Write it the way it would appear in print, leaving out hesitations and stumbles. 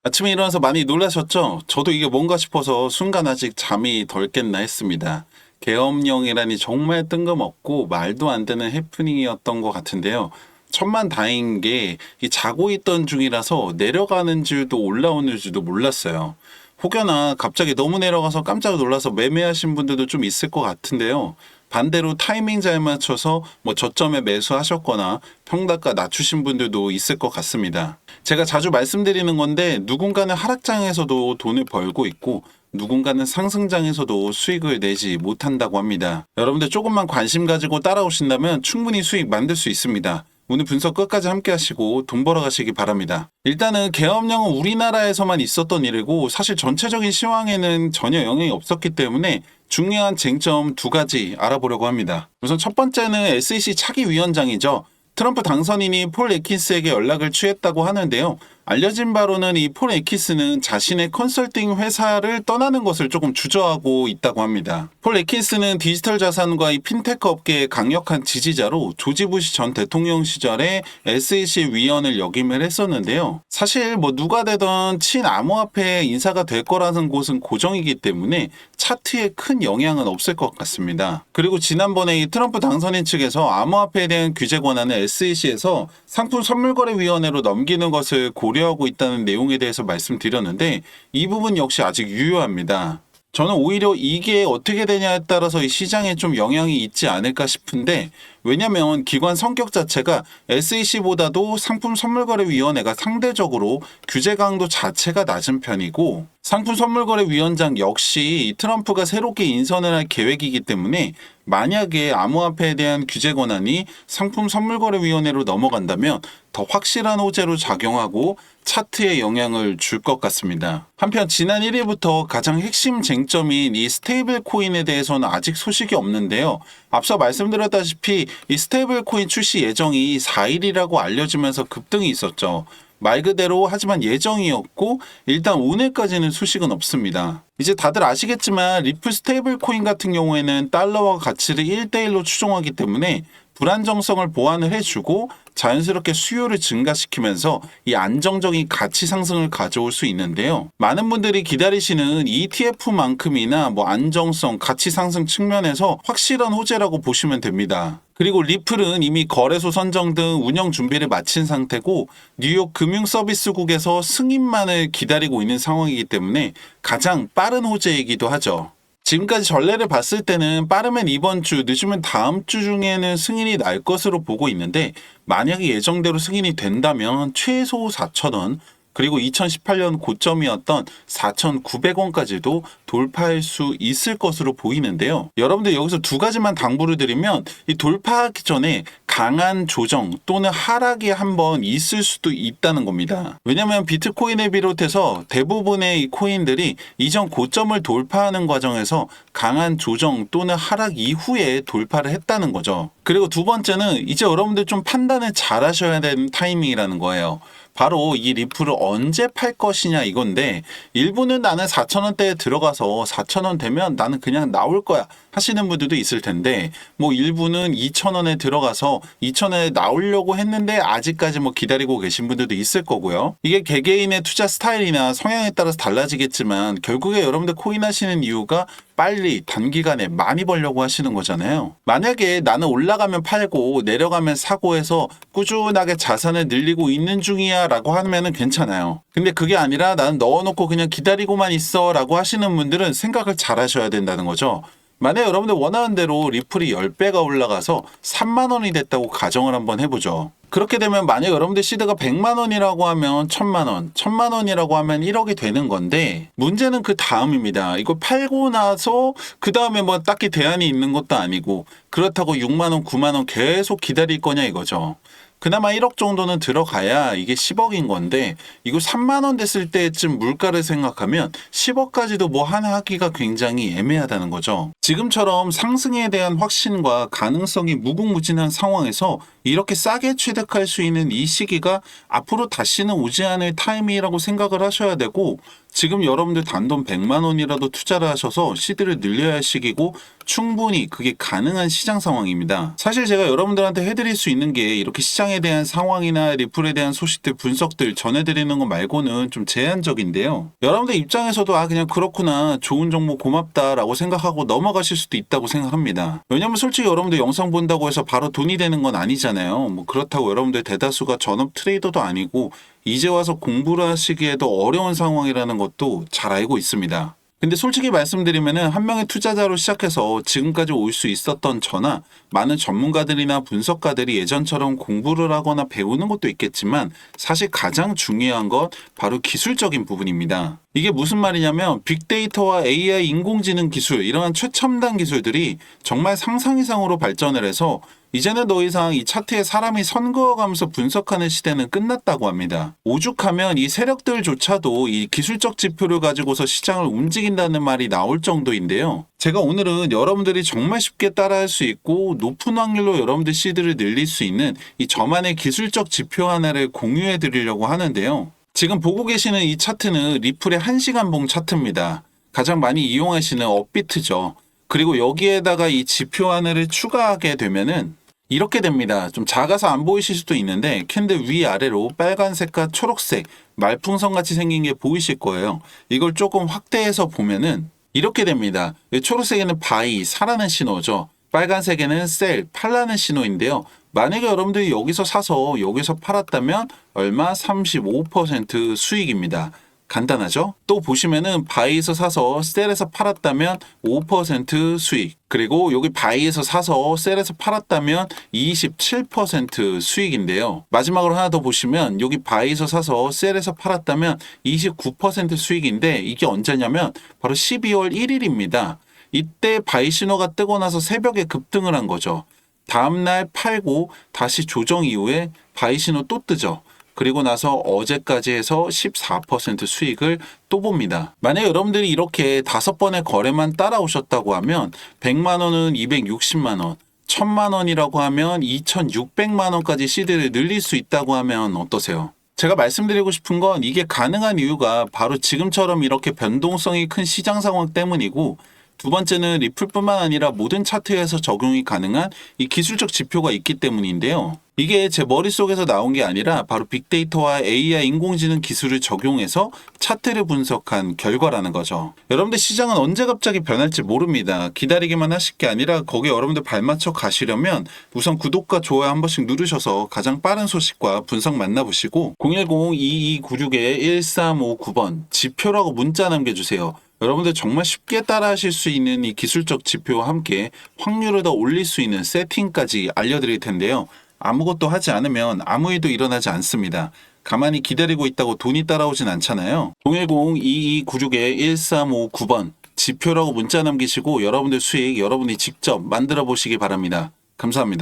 아침에 일어나서 많이 놀라셨죠? 저도 이게 뭔가 싶어서 순간 아직 잠이 덜 깼나 했습니다. 계엄령이라니 정말 뜬금없고 말도 안 되는 해프닝이었던 것 같은데요. 천만 다행인 게 이 자고 있던 중이라서 내려가는 줄도 올라오는 줄도 몰랐어요. 혹여나 갑자기 너무 내려가서 깜짝 놀라서 매매하신 분들도 좀 있을 것 같은데요. 반대로 타이밍 잘 맞춰서 저점에 매수하셨거나 평단가 낮추신 분들도 있을 것 같습니다. 제가 자주 말씀드리는 건데 누군가는 하락장에서도 돈을 벌고 있고 누군가는 상승장에서도 수익을 내지 못한다고 합니다. 여러분들 조금만 관심 가지고 따라오신다면 충분히 수익 만들 수 있습니다. 오늘 분석 끝까지 함께 하시고 돈 벌어 가시기 바랍니다. 일단은 계엄령은 우리나라에서만 있었던 일이고 사실 전체적인 시황에는 전혀 영향이 없었기 때문에 중요한 쟁점 두 가지 알아보려고 합니다. 우선 첫 번째는 SEC 차기 위원장이죠. 트럼프 당선인이 폴 애킨스에게 연락을 취했다고 하는데요. 알려진 바로는 이 폴 애킨스는 자신의 컨설팅 회사를 떠나는 것을 조금 주저하고 있다고 합니다. 폴 애킨스는 디지털 자산과 이 핀테크 업계의 강력한 지지자로 조지 부시 전 대통령 시절에 SEC 위원을 역임을 했었는데요. 사실 누가 되던 친암호화폐 인사가 될 거라는 곳은 고정이기 때문에 차트에 큰 영향은 없을 것 같습니다. 그리고 지난번에 이 트럼프 당선인 측에서 암호화폐에 대한 규제 권한을 SEC에서 상품 선물거래위원회로 넘기는 것을 고려하고 있다는 내용에 대해서 말씀드렸는데 이 부분 역시 아직 유효합니다. 저는 오히려 이게 어떻게 되냐에 따라서 이 시장에 좀 영향이 있지 않을까 싶은데 왜냐면 기관 성격 자체가 SEC보다도 상품 선물거래위원회가 상대적으로 규제 강도 자체가 낮은 편이고 상품 선물거래위원장 역시 트럼프가 새롭게 인선을 할 계획이기 때문에 만약에 암호화폐에 대한 규제 권한이 상품 선물거래위원회로 넘어간다면 더 확실한 호재로 작용하고 차트에 영향을 줄 것 같습니다. 한편 지난 1일부터 가장 핵심 쟁점인 이 스테이블 코인에 대해서는 아직 소식이 없는데요. 앞서 말씀드렸다시피 이 스테이블 코인 출시 예정이 4일이라고 알려지면서 급등이 있었죠. 말 그대로 하지만 예정이었고 일단 오늘까지는 소식은 없습니다. 이제 다들 아시겠지만 리플 스테이블 코인 같은 경우에는 달러와 가치를 1대1로 추종하기 때문에 불안정성을 보완을 해주고 자연스럽게 수요를 증가시키면서 이 안정적인 가치 상승을 가져올 수 있는데요. 많은 분들이 기다리시는 ETF만큼이나 안정성, 가치 상승 측면에서 확실한 호재라고 보시면 됩니다. 그리고 리플은 이미 거래소 선정 등 운영 준비를 마친 상태고 뉴욕 금융서비스국에서 승인만을 기다리고 있는 상황이기 때문에 가장 빠른 호재이기도 하죠. 지금까지 전례를 봤을 때는 빠르면 이번 주, 늦으면 다음 주 중에는 승인이 날 것으로 보고 있는데 만약에 예정대로 승인이 된다면 최소 4,000원, 그리고 2018년 고점이었던 4,900원까지도 돌파할 수 있을 것으로 보이는데요. 여러분들 여기서 두 가지만 당부를 드리면 이 돌파하기 전에 강한 조정 또는 하락이 한번 있을 수도 있다는 겁니다. 왜냐하면 비트코인을 비롯해서 대부분의 이 코인들이 이전 고점을 돌파하는 과정에서 강한 조정 또는 하락 이후에 돌파를 했다는 거죠. 그리고 두 번째는 이제 여러분들 좀 판단을 잘 하셔야 되는 타이밍이라는 거예요. 바로 이 리플을 언제 팔 것이냐 이건데 일부는 나는 4,000원대에 들어가서 4,000원 되면 나는 그냥 나올 거야 하시는 분들도 있을 텐데 일부는 2,000원에 들어가서 2,000원에 나오려고 했는데 아직까지 기다리고 계신 분들도 있을 거고요. 이게 개개인의 투자 스타일이나 성향에 따라서 달라지겠지만 결국에 여러분들 코인 하시는 이유가 빨리 단기간에 많이 벌려고 하시는 거잖아요. 만약에 나는 올라가면 팔고 내려가면 사고 해서 꾸준하게 자산을 늘리고 있는 중이야 라고 하면은 괜찮아요. 근데 그게 아니라 나는 넣어놓고 그냥 기다리고만 있어 라고 하시는 분들은 생각을 잘 하셔야 된다는 거죠. 만약 여러분들 원하는 대로 리플이 10배가 올라가서 3만 원이 됐다고 가정을 한번 해보죠. 그렇게 되면 만약 여러분들 시드가 100만 원이라고 하면 1000만 원, 1000만 원이라고 하면 1억이 되는 건데 문제는 그 다음입니다. 이거 팔고 나서 그 다음에 딱히 대안이 있는 것도 아니고 그렇다고 6만 원, 9만 원 계속 기다릴 거냐 이거죠. 그나마 1억 정도는 들어가야 이게 10억인 건데 이거 3만 원 됐을 때쯤 물가를 생각하면 10억까지도 하나 하기가 굉장히 애매하다는 거죠. 지금처럼 상승에 대한 확신과 가능성이 무궁무진한 상황에서 이렇게 싸게 취득할 수 있는 이 시기가 앞으로 다시는 오지 않을 타이밍이라고 생각을 하셔야 되고 지금 여러분들 단돈 100만 원이라도 투자를 하셔서 시드를 늘려야 할 시기고 충분히 그게 가능한 시장 상황입니다. 사실 제가 여러분들한테 해드릴 수 있는 게 이렇게 시장에 대한 상황이나 리플에 대한 소식들, 분석들 전해드리는 거 말고는 좀 제한적인데요. 여러분들 입장에서도 그냥 그렇구나, 좋은 정보 고맙다라고 생각하고 넘어가실 수도 있다고 생각합니다. 왜냐면 솔직히 여러분들 영상 본다고 해서 바로 돈이 되는 건 아니잖아요. 뭐 그렇다고 여러분들 대다수가 전업 트레이더도 아니고 이제 와서 공부를 하시기에도 어려운 상황이라는 것도 잘 알고 있습니다. 근데 솔직히 말씀드리면은 한 명의 투자자로 시작해서 지금까지 올 수 있었던 저나 많은 전문가들이나 분석가들이 예전처럼 공부를 하거나 배우는 것도 있겠지만 사실 가장 중요한 건 바로 기술적인 부분입니다. 이게 무슨 말이냐면 빅데이터와 AI 인공지능 기술, 이러한 최첨단 기술들이 정말 상상 이상으로 발전을 해서 이제는 더 이상 이 차트에 사람이 선 그어가면서 분석하는 시대는 끝났다고 합니다. 오죽하면 이 세력들조차도 이 기술적 지표를 가지고서 시장을 움직인다는 말이 나올 정도인데요. 제가 오늘은 여러분들이 정말 쉽게 따라할 수 있고 높은 확률로 여러분들 시드를 늘릴 수 있는 이 저만의 기술적 지표 하나를 공유해 드리려고 하는데요. 지금 보고 계시는 이 차트는 리플의 1시간봉 차트입니다. 가장 많이 이용하시는 업비트죠. 그리고 여기에다가 이 지표 하나를 추가하게 되면은 이렇게 됩니다. 좀 작아서 안 보이실 수도 있는데 캔들 위아래로 빨간색과 초록색 말풍선 같이 생긴 게 보이실 거예요. 이걸 조금 확대해서 보면은 이렇게 됩니다. 초록색에는 바이, 사라는 신호죠. 빨간색에는 셀, 팔라는 신호인데요. 만약에 여러분들이 여기서 사서 여기서 팔았다면 얼마? 35% 수익입니다. 간단하죠? 또 보시면은 바이에서 사서 셀에서 팔았다면 5% 수익, 그리고 여기 바이에서 사서 셀에서 팔았다면 27% 수익인데요. 마지막으로 하나 더 보시면 여기 바이에서 사서 셀에서 팔았다면 29% 수익인데 이게 언제냐면 바로 12월 1일입니다. 이때 바이 신호가 뜨고 나서 새벽에 급등을 한 거죠. 다음날 팔고 다시 조정 이후에 바이 신호 또 뜨죠. 그리고 나서 어제까지 해서 14% 수익을 또 봅니다. 만약 여러분들이 이렇게 5번의 거래만 따라오셨다고 하면 100만 원은 260만 원, 1000만 원이라고 하면 2600만 원까지 시드를 늘릴 수 있다고 하면 어떠세요? 제가 말씀드리고 싶은 건 이게 가능한 이유가 바로 지금처럼 이렇게 변동성이 큰 시장 상황 때문이고, 두 번째는 리플뿐만 아니라 모든 차트에서 적용이 가능한 이 기술적 지표가 있기 때문인데요. 이게 제 머릿속에서 나온 게 아니라 바로 빅데이터와 AI 인공지능 기술을 적용해서 차트를 분석한 결과라는 거죠. 여러분들 시장은 언제 갑자기 변할지 모릅니다. 기다리기만 하실 게 아니라 거기에 여러분들 발맞춰 가시려면 우선 구독과 좋아요 한 번씩 누르셔서 가장 빠른 소식과 분석 만나보시고 010-2296-1359번 지표라고 문자 남겨주세요. 여러분들 정말 쉽게 따라하실 수 있는 이 기술적 지표와 함께 확률을 더 올릴 수 있는 세팅까지 알려드릴 텐데요. 아무것도 하지 않으면 아무 일도 일어나지 않습니다. 가만히 기다리고 있다고 돈이 따라오진 않잖아요. 010-2296-1359번 지표라고 문자 남기시고 여러분들 수익 여러분이 직접 만들어 보시기 바랍니다. 감사합니다.